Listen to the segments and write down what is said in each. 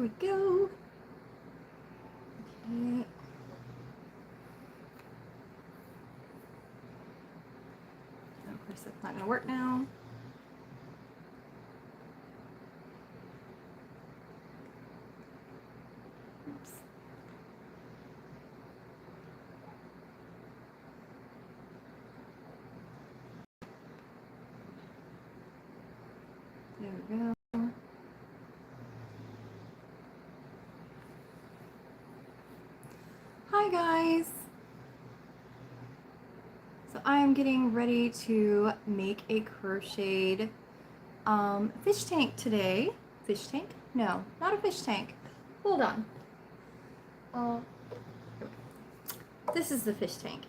we go. Okay. Of course, that's not going to work now. Oops. There we go. Hi guys. So I am getting ready to make a crocheted fish tank today. Fish tank? No, not a fish tank. Hold on. This is the fish tank.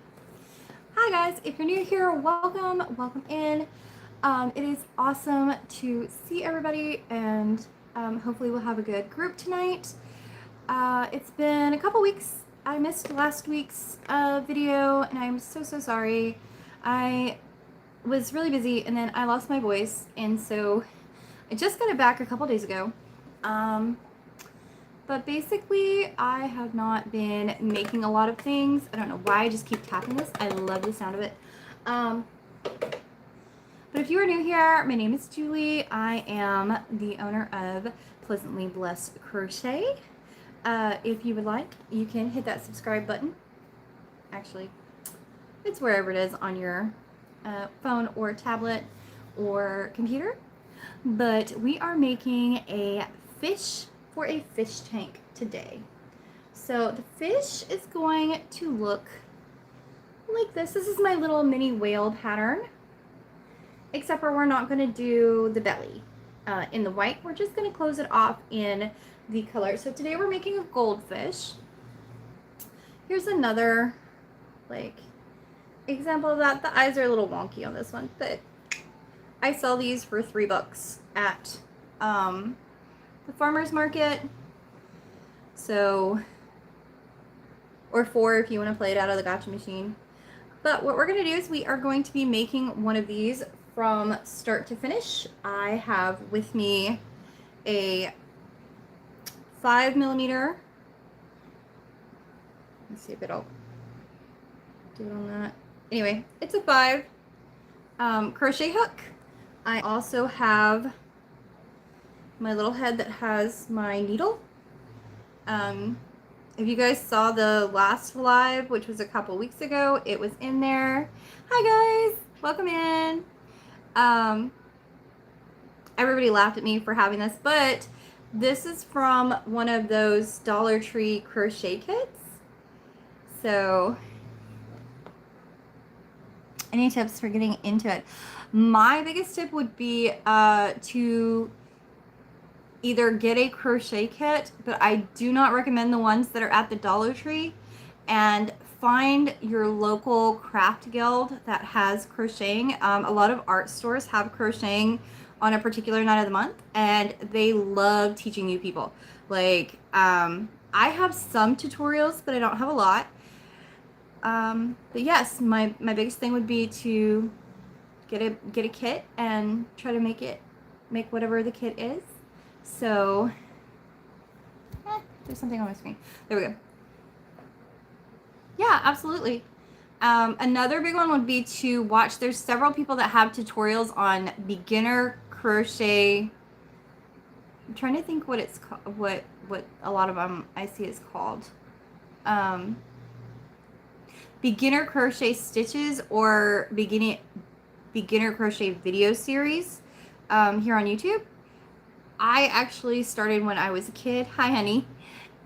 Hi guys, if you're new here, welcome in. It is awesome to see everybody, and hopefully we'll have a good group tonight. It's been a couple weeks. I missed last week's video, and I'm so sorry. I was really busy, and then I lost my voice, and so I just got it back a couple days ago. But basically, I have not been making a lot of things. I don't know why I just keep tapping this. I love the sound of it. But if you are new here, my name is Julie. I am the owner of Pleasantly Blessed Crochet. If you would like, you can hit that subscribe button. Actually, it's wherever it is on your phone or tablet or computer. But we are making a fish for a fish tank today. So the fish is going to look like this. This is my little mini whale pattern, except for we're not going to do the belly in the white. We're just going to close it off in the color. So today we're making a goldfish. Here's another like example of that. The eyes are a little wonky on this one, but I sell these for $3 at the farmer's market. So, or $4 if you want to play it out of the gotcha machine. But what we're going to do is we are going to be making one of these from start to finish. I have with me a 5mm. Let's see if it'll do it on that. Anyway, it's a 5 crochet hook. I also have my little head that has my needle. If you guys saw the last live, which was a couple weeks ago, it was in there. Hi guys, welcome in. Everybody laughed at me for having this, but this is from one of those Dollar Tree crochet kits. So, any tips for getting into it? My biggest tip would be to either get a crochet kit, but I do not recommend the ones that are at the Dollar Tree, and find your local craft guild that has crocheting. A lot of art stores have crocheting on a particular night of the month, and they love teaching new people. Like, I have some tutorials, but I don't have a lot. But yes, my biggest thing would be to get a kit and try to make whatever the kit is. So, there's something on my screen. There we go. Yeah, absolutely. Another big one would be to watch. There's several people that have tutorials on beginner crochet. I'm trying to think what it's called, what a lot of them I see is called. Beginner crochet stitches or beginner crochet video series here on YouTube. I actually started when I was a kid. Hi, honey.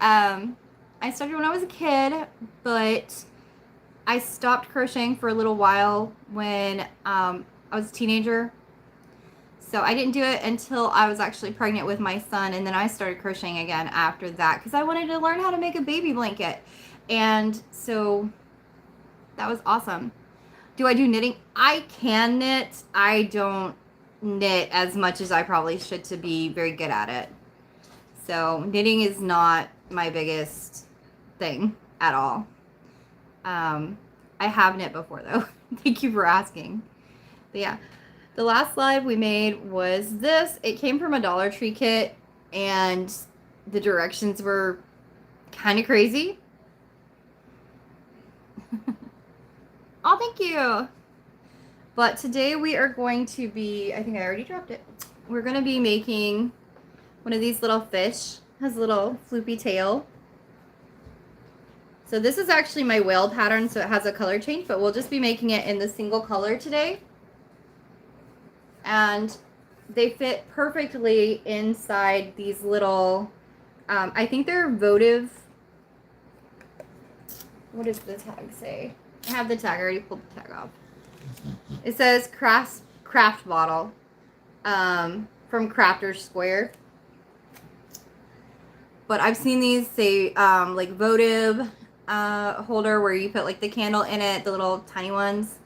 I started when I was a kid, but I stopped crocheting for a little while when I was a teenager. So I didn't do it until I was actually pregnant with my son, and then I started crocheting again after that because I wanted to learn how to make a baby blanket. And so that was awesome. Do I do knitting? I can knit. I don't knit as much as I probably should to be very good at it. So knitting is not my biggest thing at all. I have knit before though. Thank you for asking. But yeah, the last live we made was this. It came from a Dollar Tree kit, and the directions were kind of crazy. Oh, thank you. But today we are going to be, I think I already dropped it. We're going to be making one of these little fish. Has a little floopy tail. So this is actually my whale pattern, so it has a color change, but we'll just be making it in the single color today. And they fit perfectly inside these little, I think they're votive. What does the tag say? I have the tag, I already pulled the tag off. It says craft bottle from Crafter Square. But I've seen these say like votive holder where you put like the candle in it, the little tiny ones,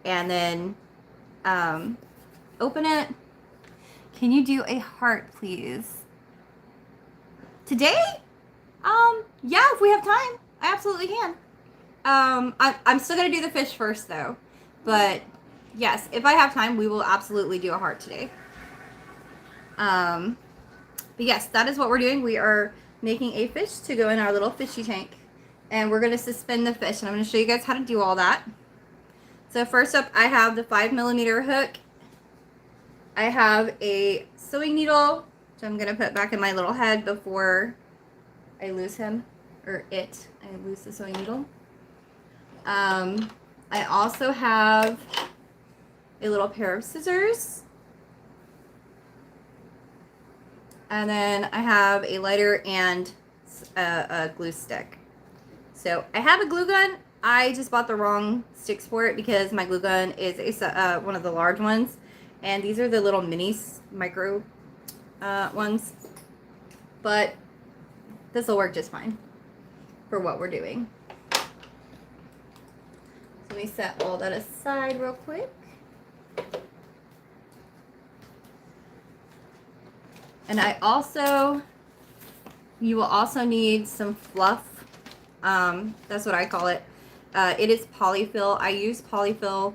and then open it. Can you do a heart, please? Today? Yeah, if we have time, I absolutely can. I'm still gonna do the fish first though, but yes, if I have time, we will absolutely do a heart today. But yes, that is what we're doing. We are making a fish to go in our little fishy tank, and we're gonna suspend the fish, and I'm gonna show you guys how to do all that. So first up, I have the 5mm hook. I have a sewing needle, which I'm gonna put back in my little head before I lose him, or it. I lose the sewing needle. I also have a little pair of scissors. And then I have a lighter and a glue stick. So I have a glue gun. I just bought the wrong sticks for it because my glue gun is one of the large ones. And these are the little mini micro ones. But this will work just fine for what we're doing. So let me set all that aside real quick. And you will also need some fluff. That's what I call it. It is polyfill. I use polyfill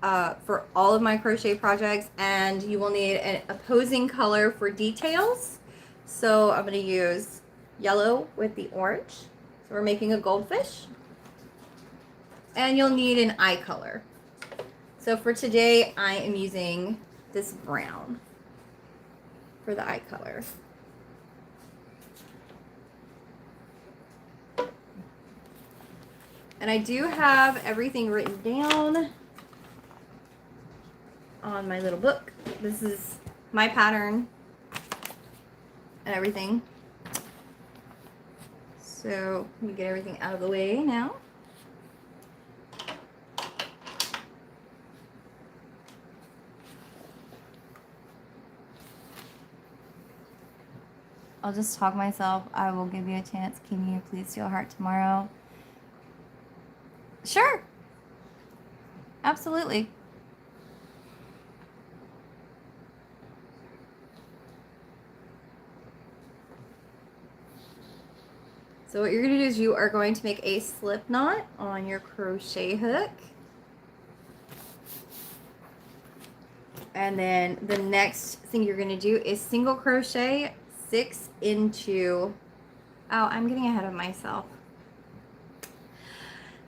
for all of my crochet projects, and you will need an opposing color for details. So I'm going to use yellow with the orange. So we're making a goldfish. And you'll need an eye color. So for today, I am using this brown for the eye color. And I do have everything written down on my little book. This is my pattern and everything. So let me get everything out of the way now. I'll just talk myself. I will give you a chance. Can you please do a heart tomorrow? Sure. Absolutely. So what you're going to do is you are going to make a slip knot on your crochet hook. And then the next thing you're going to do is single crochet 6 into, oh, I'm getting ahead of myself.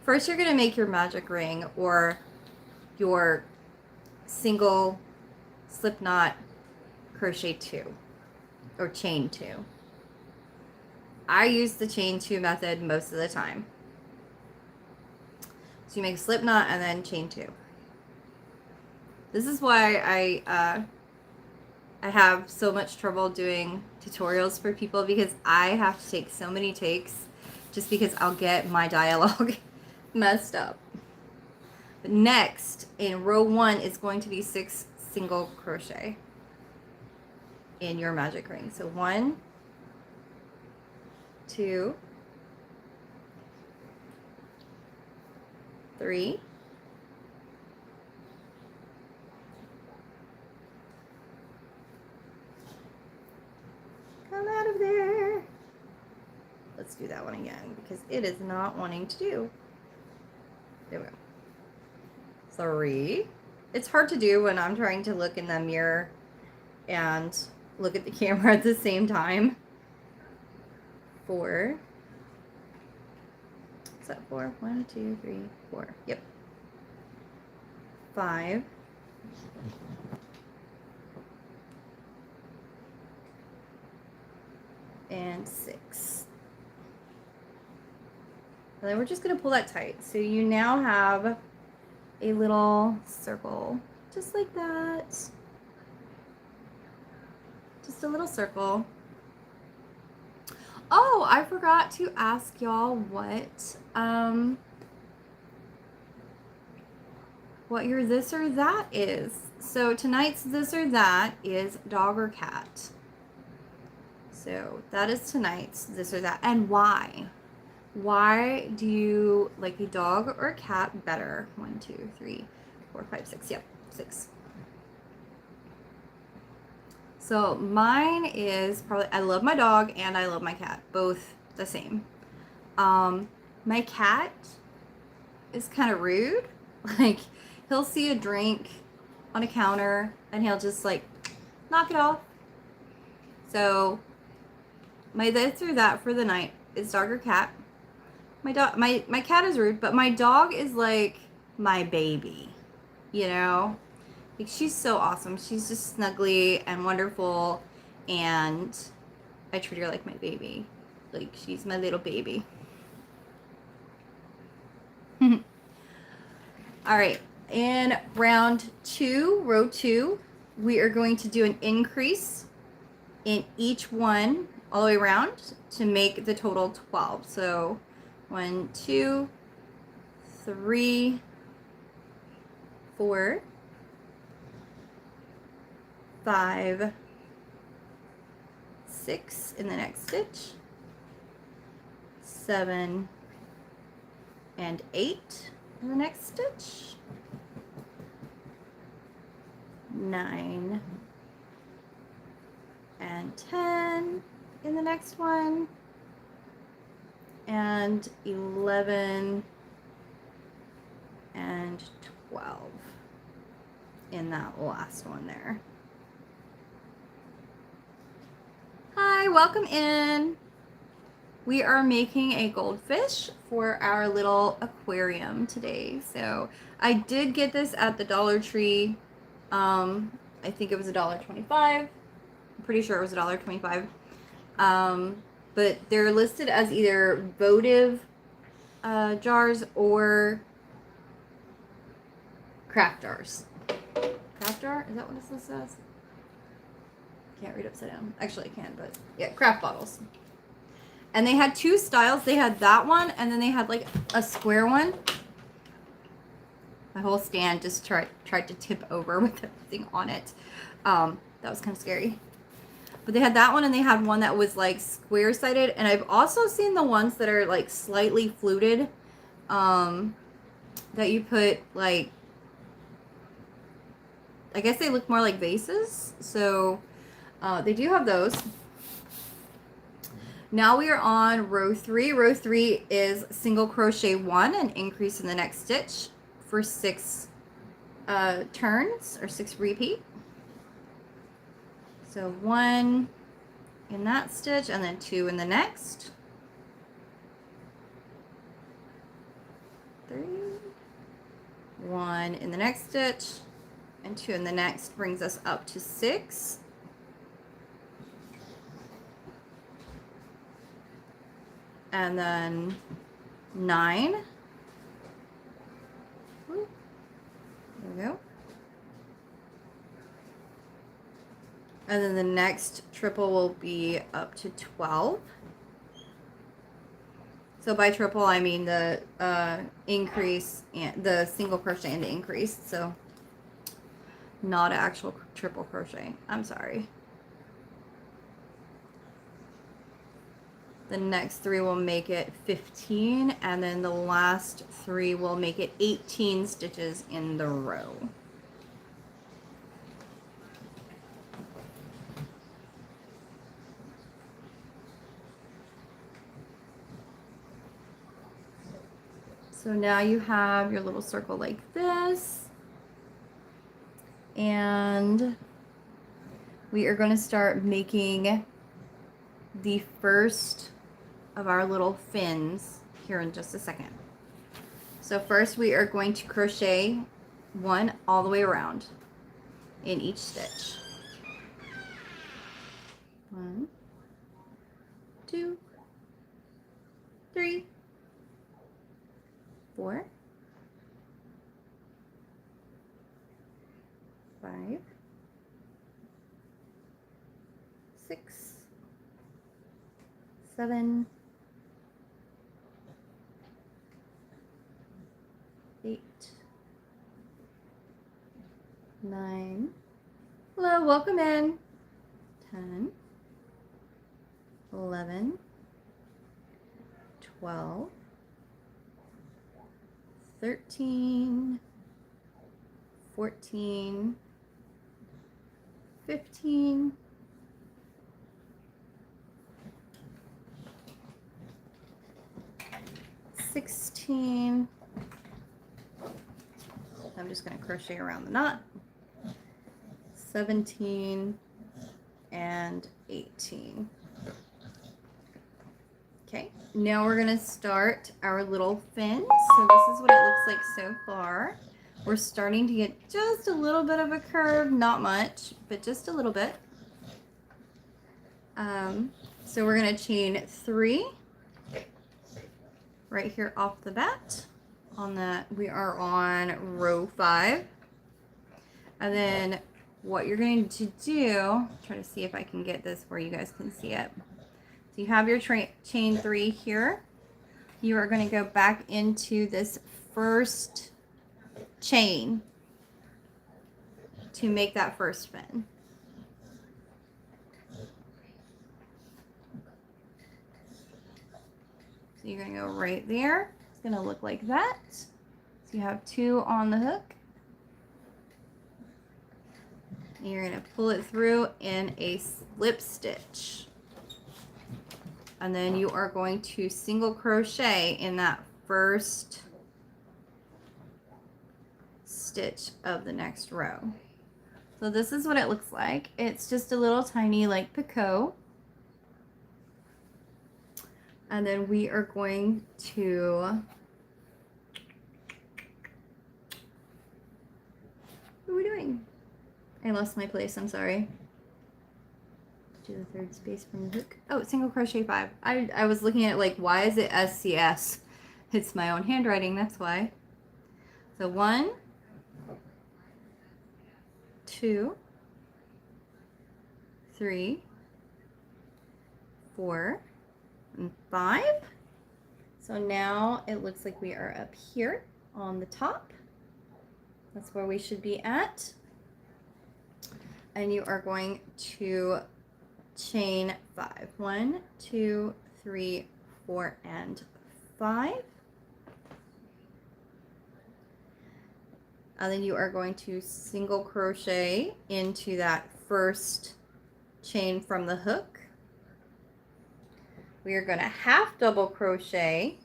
First, you're going to make your magic ring or your single slip knot crochet 2 or chain 2. I use the chain 2 method most of the time. So you make a slip knot and then chain 2. This is why I have so much trouble doing tutorials for people, because I have to take so many takes just because I'll get my dialogue messed up. But next, in row 1 is going to be 6 single crochet in your magic ring. So 1, 2, 3, 'Come out of there. Let's do that one again because it is not wanting to do. There we go. 3. It's hard to do when I'm trying to look in the mirror and look at the camera at the same time. 4. Is that 4? 1, 2, 3, 4. Yep. 5. And 6. And then we're just going to pull that tight. So you now have a little circle, just like that. Just a little circle. Oh, I forgot to ask y'all what your this or that is. So tonight's this or that is dog or cat. So that is tonight's this or that. And why? Why do you like a dog or a cat better? 1, 2, 3, 4, 5, 6. Yep, 6. So mine is probably, I love my dog and I love my cat. Both the same. My cat is kind of rude. Like, he'll see a drink on a counter and he'll just like knock it off. So my this or that for the night is dog or cat. My cat is rude, but my dog is like my baby, you know? Like, she's so awesome. She's just snuggly and wonderful, and I treat her like my baby. Like, she's my little baby. All right, in round 2, row 2, we are going to do an increase in each one all the way around to make the total 12. So 1, 2, 3, 4, 5, 6 in the next stitch, 7 and 8 in the next stitch, 9 and 10 in the next one, and 11 and 12 in that last one there. Hi, welcome in. We are making a goldfish for our little aquarium today. So I did get this at the Dollar Tree. I think it was $1.25. I'm pretty sure it was $1.25. But they're listed as either votive jars or craft jars. Craft jar? Is that what this says? Can't read upside down. Actually, I can, but yeah, craft bottles. And they had 2 styles. They had that one, and then they had like a square one. My whole stand just tried to tip over with everything on it. That was kind of scary. But they had that one, and they had one that was like square-sided. And I've also seen the ones that are like slightly fluted, that you put like, I guess they look more like vases. So they do have those. Now we are on row 3. Row 3 is single crochet 1 and increase in the next stitch for 6 turns or 6 repeat. So 1 in that stitch and then 2 in the next. 3, 1 in the next stitch and 2 in the next brings us up to 6. And then 9. There we go. And then the next triple will be up to 12. So by triple, I mean the increase and the single crochet and the increase. So not an actual triple crochet. I'm sorry. The next 3 will make it 15, and then the last 3 will make it 18 stitches in the row. So now you have your little circle like this, and we are going to start making the first of our little fins here in just a second. So first we are going to crochet one all the way around in each stitch. 1, 2, 3, 4, 5, 6, 7, 8, 9. Hello, welcome in. 10, 11, 12, 13, 14, 15, 16. I'm just going to crochet around the knot. 17 and 18. Okay, now we're going to start our little fin. So this is what it looks like so far. We're starting to get just a little bit of a curve, not much, but just a little bit. So we're going to chain 3 right here off the bat. On that, we are on row 5. And then what you're going to do, try to see if I can get this where you guys can see it. So you have your chain 3 here. You are going to go back into this first chain to make that first fin. So you're going to go right there. It's going to look like that. So you have 2 on the hook. And you're going to pull it through in a slip stitch. And then you are going to single crochet in that first stitch of the next row. So this is what it looks like. It's just a little tiny like picot. And then we are going to, what are we doing? I lost my place, I'm sorry. Do the third space from the hook. Oh, single crochet 5. I was looking at like, why is it SCS? It's my own handwriting, that's why. So 1, 2, 3, 4, and 5. So now it looks like we are up here on the top. That's where we should be at. And you are going to chain 5. 1, 2, 3, 4, and 5. And then you are going to single crochet into that first chain from the hook. We are going to half double crochet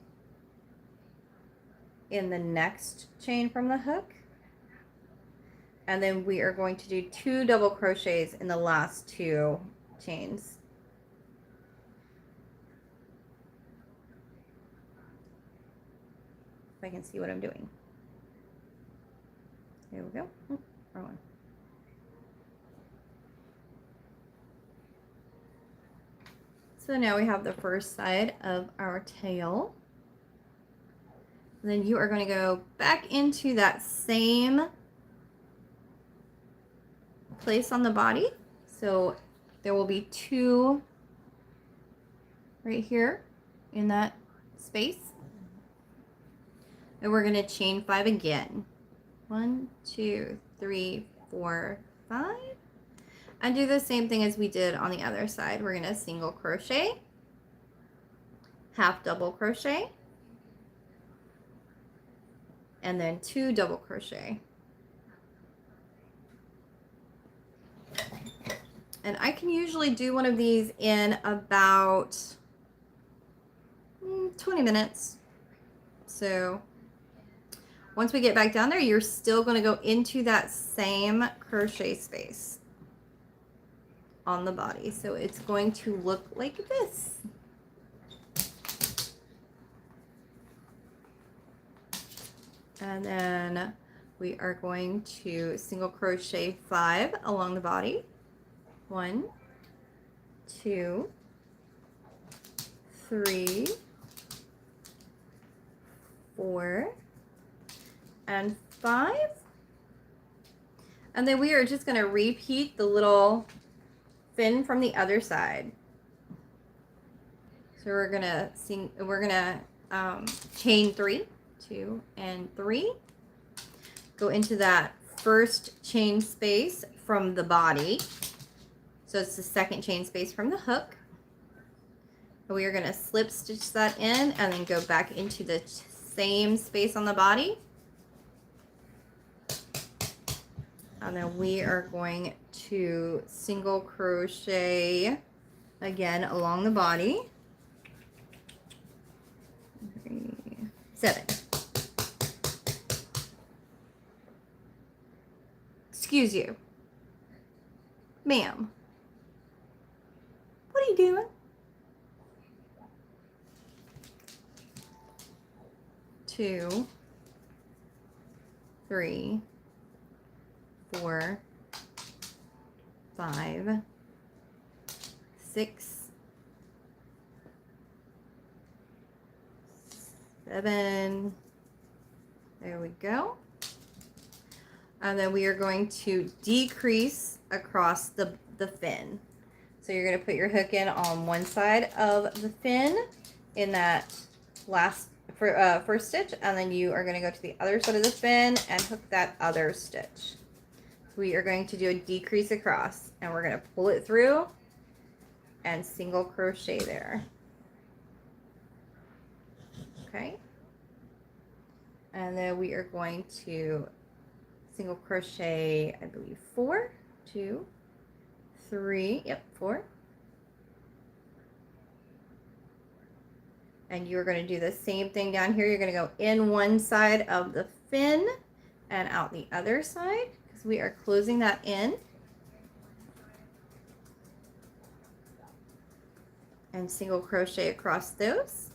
in the next chain from the hook. And then we are going to do 2 double crochets in the last 2 chains. If I can see what I'm doing. There we go. Oh, wrong one. So now we have the first side of our tail. And then you are going to go back into that same place on the body. So there will be 2 right here in that space. And we're going to chain 5 again. 1, 2, 3, 4, 5. And do the same thing as we did on the other side. We're going to single crochet, half double crochet, and then 2 double crochet. And I can usually do one of these in about 20 minutes. So once we get back down there, you're still going to go into that same crochet space on the body. So it's going to look like this. And then we are going to single crochet 5 along the body. 1, 2, 3, 4, and 5. And then we are just going to repeat the little fin from the other side. So we're gonna chain 3, 2, and 3. Go into that first chain space from the body. So it's the second chain space from the hook. And we are gonna slip stitch that in and then go back into the same space on the body. And then we are going to single crochet again along the body. 3, 7. Excuse you. Ma'am. What are you doing? 2, 3, 4, 5, 6, 7. There we go. And then we are going to decrease across the fin. So you're going to put your hook in on one side of the fin in that first stitch, and then you are going to go to the other side of the fin and hook that other stitch. We are going to do a decrease across, and we're going to pull it through and single crochet there. Okay. And then we are going to single crochet, I believe 4, 2, 3, yep, 4. And you're going to do the same thing down here. You're going to go in one side of the fin and out the other side, because we are closing that in. And single crochet across those.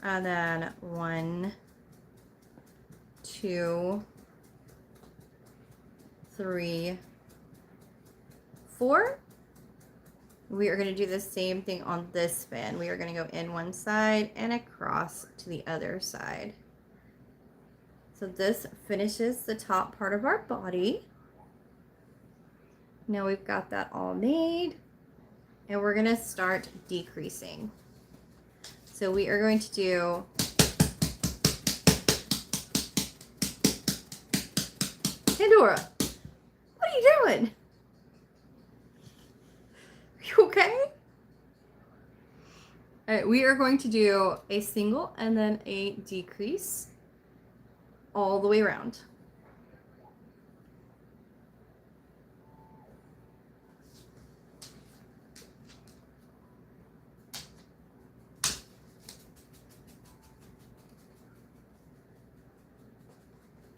And then 1, 2, 3, 4. We are going to do the same thing on this fin. We are going to go in one side and across to the other side. So this finishes the top part of our body. Now we've got that all made, and we're going to start decreasing. So we are going to do Pandora, what are you doing? Are you okay? All right, we are going to do a single and then a decrease all the way around.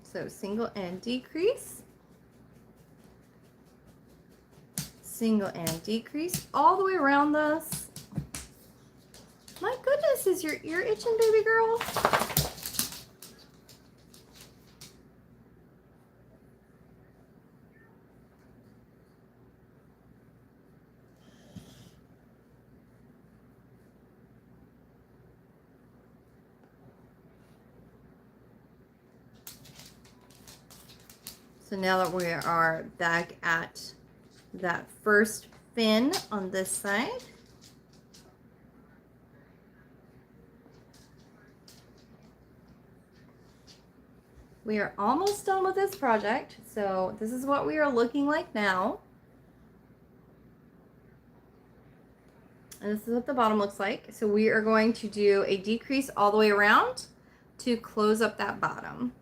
So single and decrease, single and decrease all the way around this. My goodness, is your ear itching, baby girl? So now that we are back at that first fin on this side, we are almost done with this project. So this is what we are looking like now. And this is what the bottom looks like. So we are going to do a decrease all the way around to close up that bottom.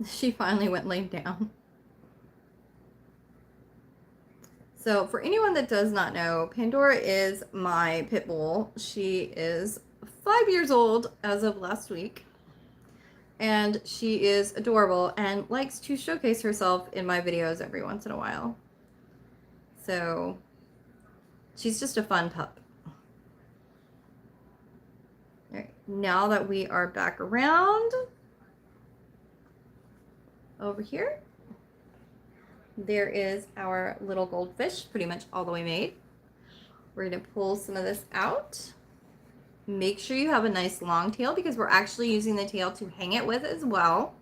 She finally went laying down. So for anyone that does not know, Pandora is my pit bull. She is 5 years old as of last week. And she is adorable and likes to showcase herself in my videos every once in a while. So she's just a fun pup. All right, now that we are back around over here, there is our little goldfish, pretty much all the way made. We're gonna pull some of this out. Make sure you have a nice long tail because we're actually using the tail to hang it with as well,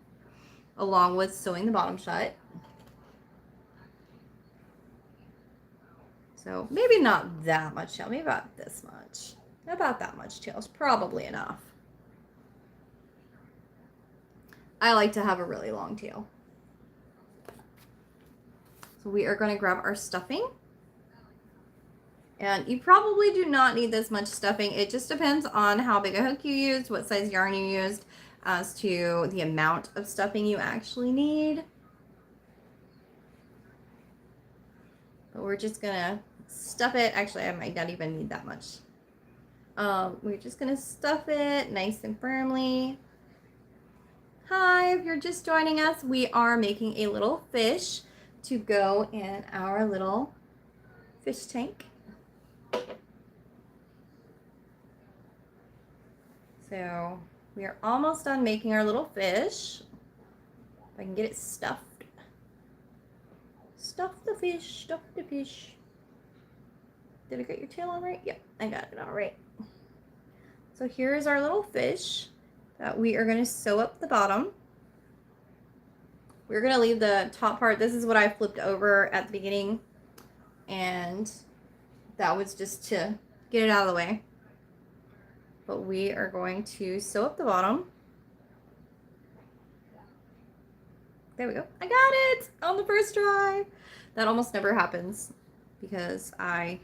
along with sewing the bottom shut. So maybe not that much tail, maybe about this much. About that much tail is probably enough. I like to have a really long tail. So we are going to grab our stuffing. And you probably do not need this much stuffing. It just depends on how big a hook you used, what size yarn you used, as to the amount of stuffing you actually need. But we're just going to stuff it. Actually, I might not even need that much. We're just going to stuff it nice and firmly. Hi, if you're just joining us, we are making a little fish to go in our little fish tank. So we are almost done making our little fish. If I can get it stuffed. Stuff the fish, stuff the fish. Did I get your tail all right? Yep, I got it all right. So here is our little fish that we are going to sew up the bottom. We're going to leave the top part. This is what I flipped over at the beginning, and that was just to get it out of the way. But we are going to sew up the bottom. There we go. I got it on the first try. That almost never happens because I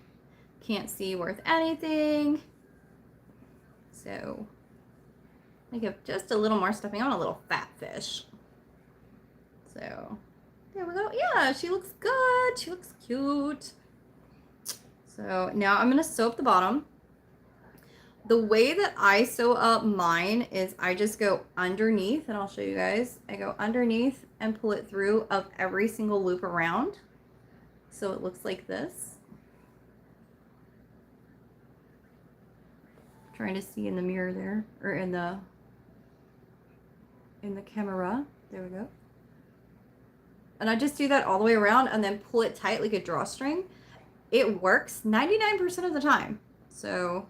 can't see worth anything. So I give just a little more stuffing on a little fat fish. So there we go. Yeah, she looks good. She looks cute. So now I'm going to sew up the bottom. The way that I sew up mine is I just go underneath, and I'll show you guys. I go underneath and pull it through of every single loop around. So it looks like this. Trying to see in the mirror there, or in the camera. There we go. And I just do that all the way around and then pull it tight like a drawstring. It works 99% of the time. So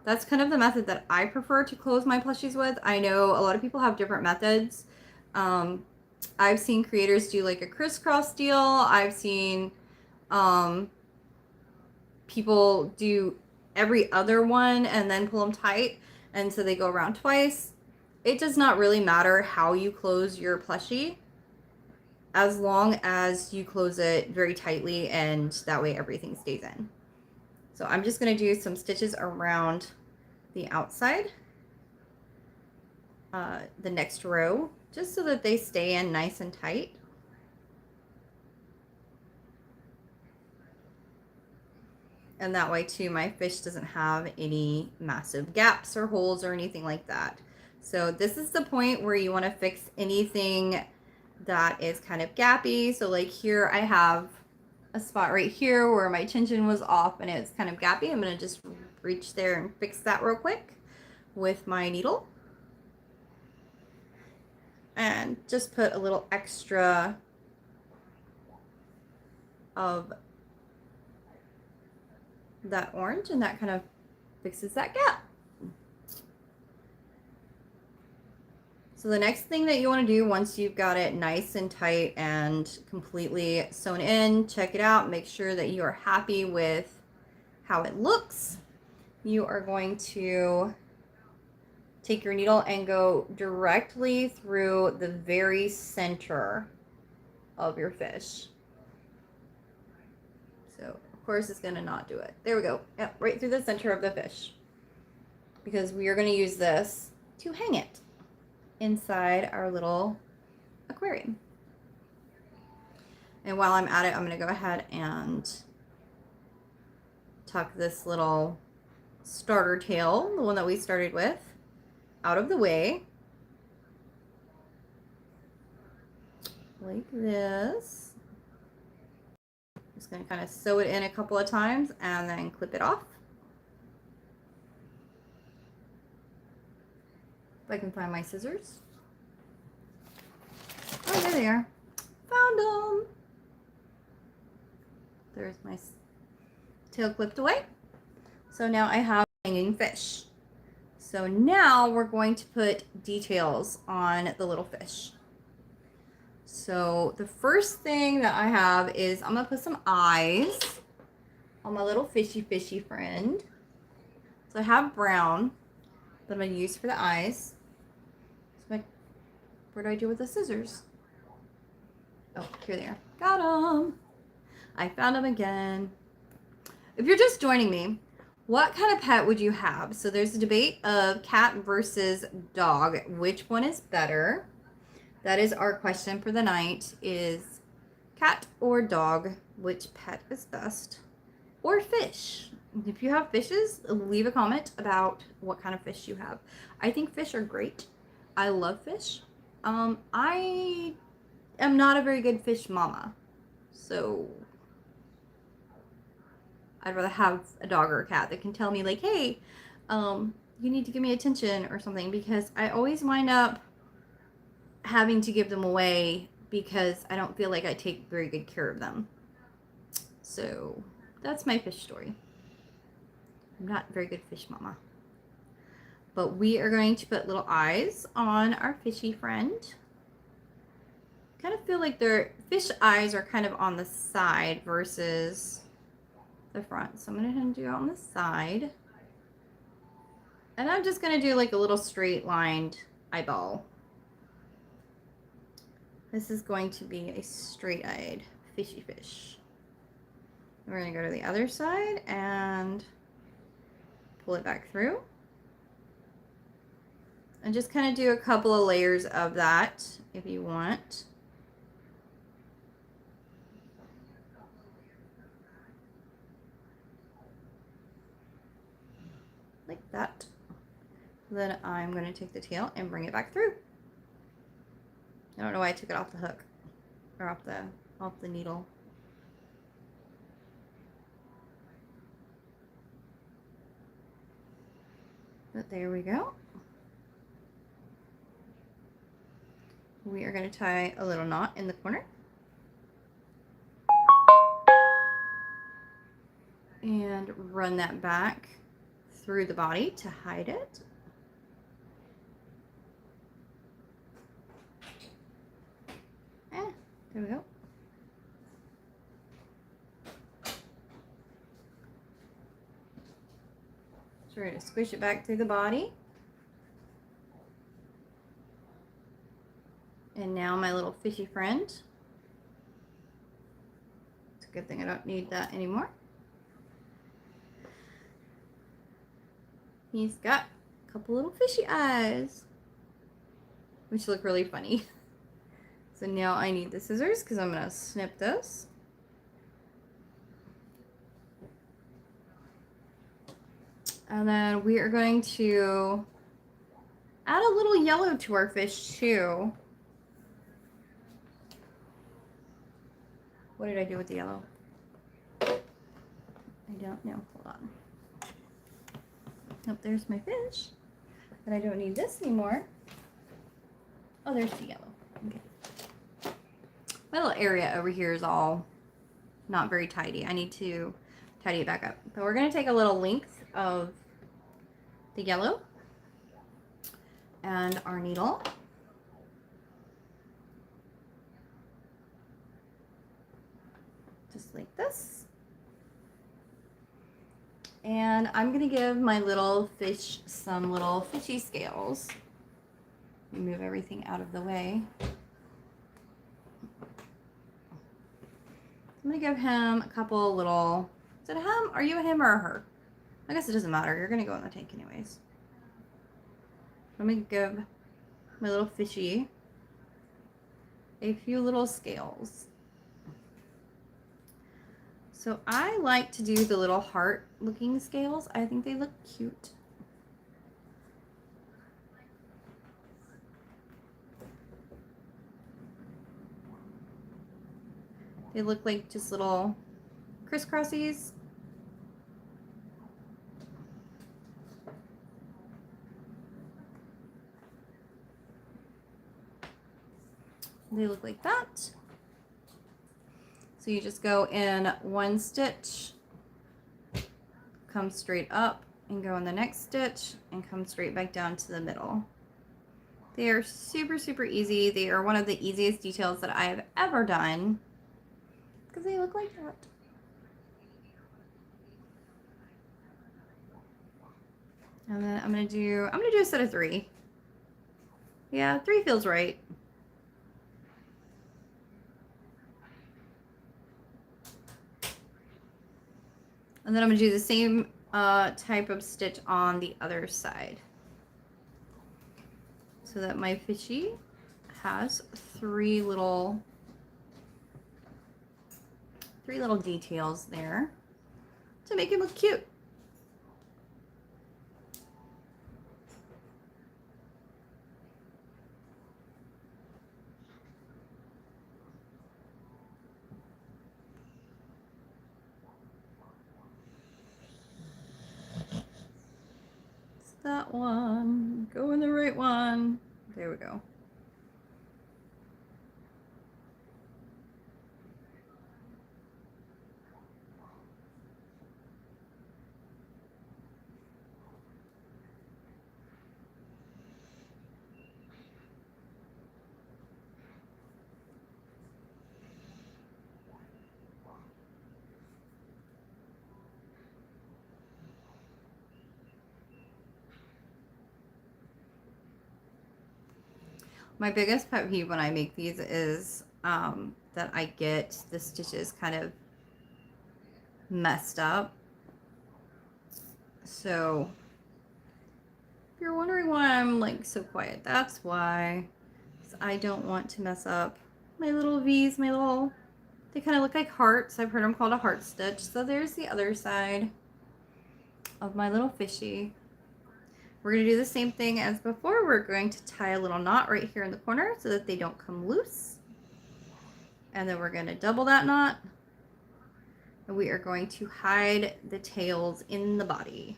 that's kind of the method that I prefer to close my plushies with. I know a lot of people have different methods. I've seen creators do like a crisscross deal. I've seen people do every other one and then pull them tight, and so they go around twice. It does not really matter how you close your plushie, as long as you close it very tightly, and that way everything stays in. So I'm just going to do some stitches around the outside, the next row, just so that they stay in nice and tight. And that way too, my fish doesn't have any massive gaps or holes or anything like that. So this is the point where you want to fix anything that is kind of gappy. So like here I have a spot right here where my tension was off and it's kind of gappy. I'm going to just reach there and fix that real quick with my needle. And just put a little extra of that orange, and that kind of fixes that gap. So the next thing that you want to do once you've got it nice and tight and completely sewn in, check it out, make sure that you are happy with how it looks. You are going to take your needle and go directly through the very center of your fish. So of course it's going to not do it. There we go. Yep, right through the center of the fish, because we are going to use this to hang it inside our little aquarium. And while I'm at it, I'm going to go ahead and tuck this little starter tail, the one that we started with, out of the way like this. I'm just gonna kind of sew it in a couple of times and then clip it off. If I can find my scissors. Oh, there they are. Found them. There's my tail clipped away. So now I have hanging fish. So now we're going to put details on the little fish. So the first thing that I have is I'm gonna put some eyes on my little fishy friend. So I have brown that I'm gonna use for the eyes. So where do I do with the scissors? Oh, here they are. Got them. I found them again. If you're just joining me, what kind of pet would you have? So there's a debate of cat versus dog. Which one is better? That is our question for the night, is cat or dog, which pet is best? Or fish. If you have fishes, leave a comment about what kind of fish you have. I think fish are great. I love fish. I am not a very good fish mama. So I'd rather have a dog or a cat that can tell me like, hey, you need to give me attention or something, because I always wind up having to give them away because I don't feel like I take very good care of them. So that's my fish story. I'm not a very good fish mama. But we are going to put little eyes on our fishy friend. Kind of feel like their fish eyes are kind of on the side versus the front. So I'm going to do it on the side. And I'm just going to do like a little straight lined eyeball. This is going to be a straight-eyed fishy fish. We're going to go to the other side and pull it back through. And just kind of do a couple of layers of that if you want. Like that. Then I'm going to take the tail and bring it back through. I don't know why I took it off the hook or off the needle. But there we go. We are going to tie a little knot in the corner. And run that back through the body to hide it. There we go. So we're going to squish it back through the body. And now my little fishy friend. It's a good thing I don't need that anymore. He's got a couple little fishy eyes, which look really funny. So now I need the scissors because I'm going to snip this. And then we are going to add a little yellow to our fish too. What did I do with the yellow? I don't know. Hold on. Oh, there's my fish. But I don't need this anymore. Oh, there's the yellow. Okay. My little area over here is all not very tidy. I need to tidy it back up. But we're going to take a little length of the yellow and our needle. Just like this. And I'm going to give my little fish some little fishy scales. Move everything out of the way. I'm going to give him a couple little... Is it a him? Are you a him or a her? I guess it doesn't matter. You're going to go in the tank anyways. Let me give my little fishy a few little scales. So I like to do the little heart looking scales. I think they look cute. They look like just little crisscrossies. They look like that. So you just go in one stitch, come straight up, and go in the next stitch and come straight back down to the middle. They are super, super easy. They are one of the easiest details that I have ever done because they look like that. And then I'm gonna do a set of 3. Yeah, 3 feels right. And then I'm gonna do the same type of stitch on the other side, so that my fishy has 3 little details there to make him look cute. That one, go in the right one. There we go. My biggest pet peeve when I make these is that I get the stitches kind of messed up. So if you're wondering why I'm like so quiet, that's why. I don't want to mess up my little V's, they kind of look like hearts. I've heard them called a heart stitch. So there's the other side of my little fishy. We're going to do the same thing as before. We're going to tie a little knot right here in the corner so that they don't come loose. And then we're going to double that knot. And we are going to hide the tails in the body.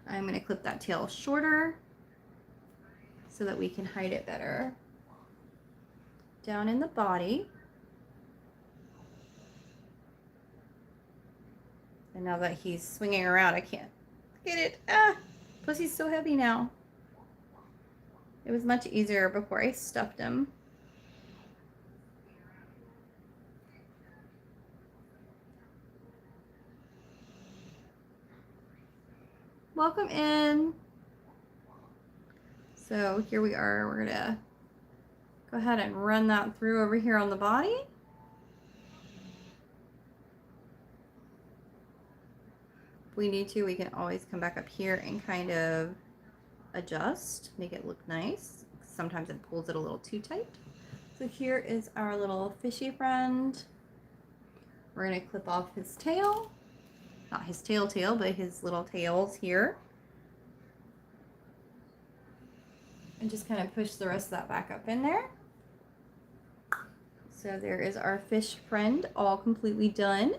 I'm going to clip that tail shorter so that we can hide it better. Down in the body. And now that he's swinging around, I can't get it. Ah! Plus he's so heavy now. It was much easier before I stuffed him. Welcome in. So here we are. We're gonna go ahead and run that through over here on the body. If we need to, we can always come back up here and kind of adjust, make it look nice. Sometimes it pulls it a little too tight. So here is our little fishy friend. We're gonna clip off his tail. Not his tail, but his little tails here. And just kind of push the rest of that back up in there. So there is our fish friend all completely done.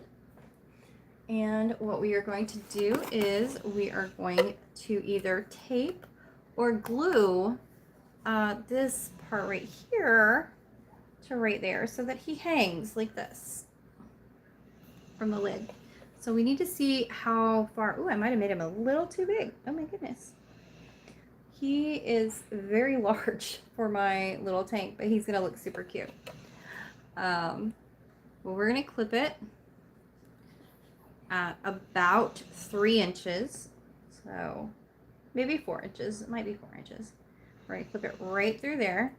And what we are going to do is we are going to either tape or glue this part right here to right there so that he hangs like this from the lid. So we need to see how far, ooh, I might have made him a little too big. Oh my goodness. He is very large for my little tank, but he's gonna look super cute. Well, we're gonna clip it at about 3 inches. So maybe 4 inches, it might be 4 inches. We're gonna clip it right through there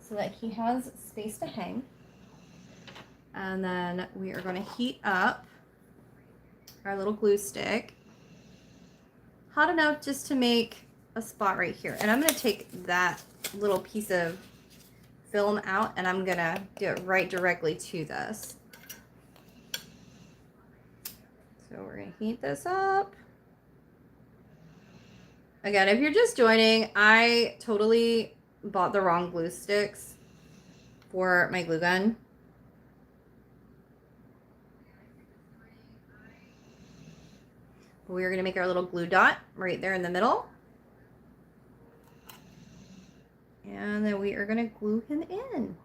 so that he has space to hang. And then we are going to heat up our little glue stick hot enough just to make a spot right here. And I'm going to take that little piece of film out and I'm going to do it right directly to this. So we're going to heat this up. Again, if you're just joining, I totally bought the wrong glue sticks for my glue gun. We're going to make our little glue dot right there in the middle. And then we are going to glue him in.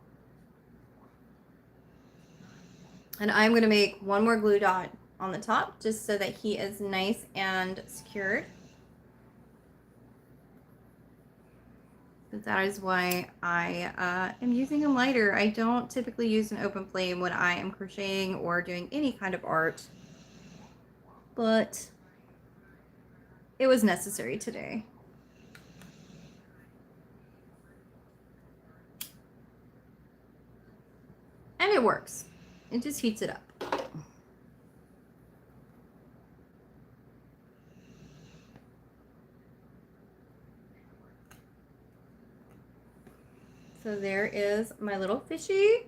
And I'm going to make one more glue dot on the top just so that he is nice and secured. But that is why I am using a lighter. I don't typically use an open flame when I am crocheting or doing any kind of art. But it was necessary today. And it works. It just heats it up. So there is my little fishy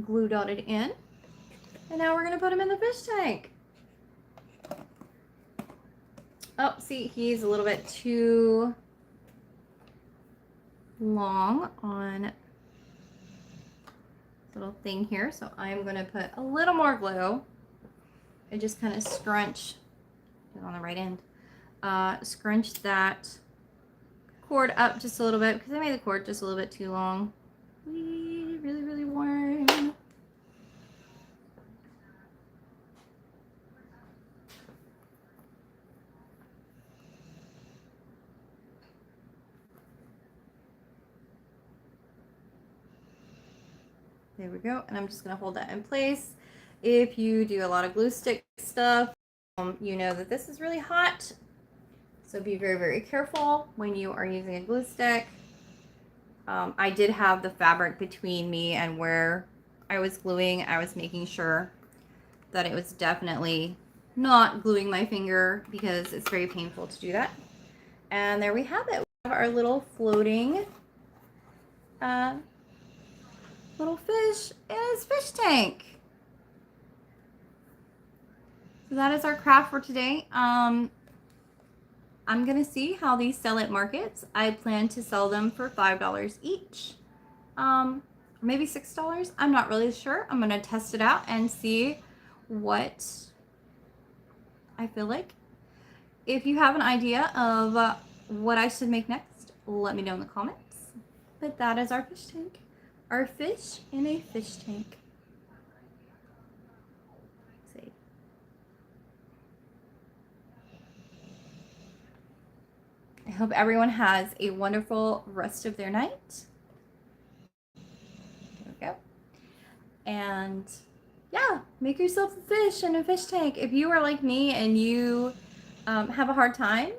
glue dotted in. And now we're going to put him in the fish tank. Oh, see, he's a little bit too long on this little thing here. So I'm going to put a little more glue and just kind of scrunch on the right end. Scrunch that cord up just a little bit because I made the cord just a little bit too long. Really, really warm. There we go. And I'm just going to hold that in place. If you do a lot of glue stick stuff, you know that this is really hot. So be very, very careful when you are using a glue stick. I did have the fabric between me and where I was gluing. I was making sure that it was definitely not gluing my finger because it's very painful to do that. And there we have it. We have our little floating little fish in his fish tank. So that is our craft for today. I'm gonna see how these sell at markets. I plan to sell them for $5 each, maybe $6. I'm not really sure. I'm gonna test it out and see what I feel like. If you have an idea of what I should make next, let me know in the comments. But that is our fish tank. Our fish in a fish tank. Let's see. I hope everyone has a wonderful rest of their night. There we go. And yeah, make yourself a fish in a fish tank. If you are like me and you have a hard time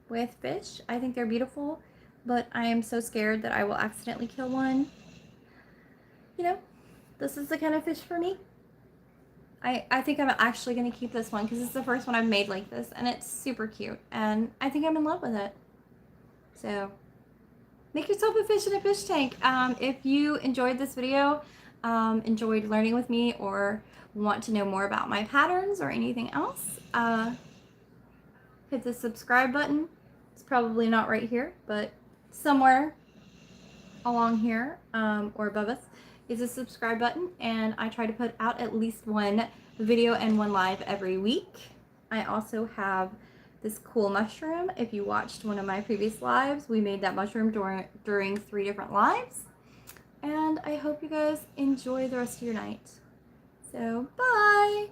with fish, I think they're beautiful, but I am so scared that I will accidentally kill one. You know, this is the kind of fish for me. I think I'm actually going to keep this one because it's the first one I've made like this, and it's super cute, and I think I'm in love with it. So make yourself a fish in a fish tank. If you enjoyed this video, enjoyed learning with me, or want to know more about my patterns or anything else, hit the subscribe button. It's probably not right here, but somewhere along here or above us is a subscribe button, and I try to put out at least one video and one live every week. I also have this cool mushroom. If you watched one of my previous lives, we made that mushroom during 3 different lives. And I hope you guys enjoy the rest of your night. So, bye!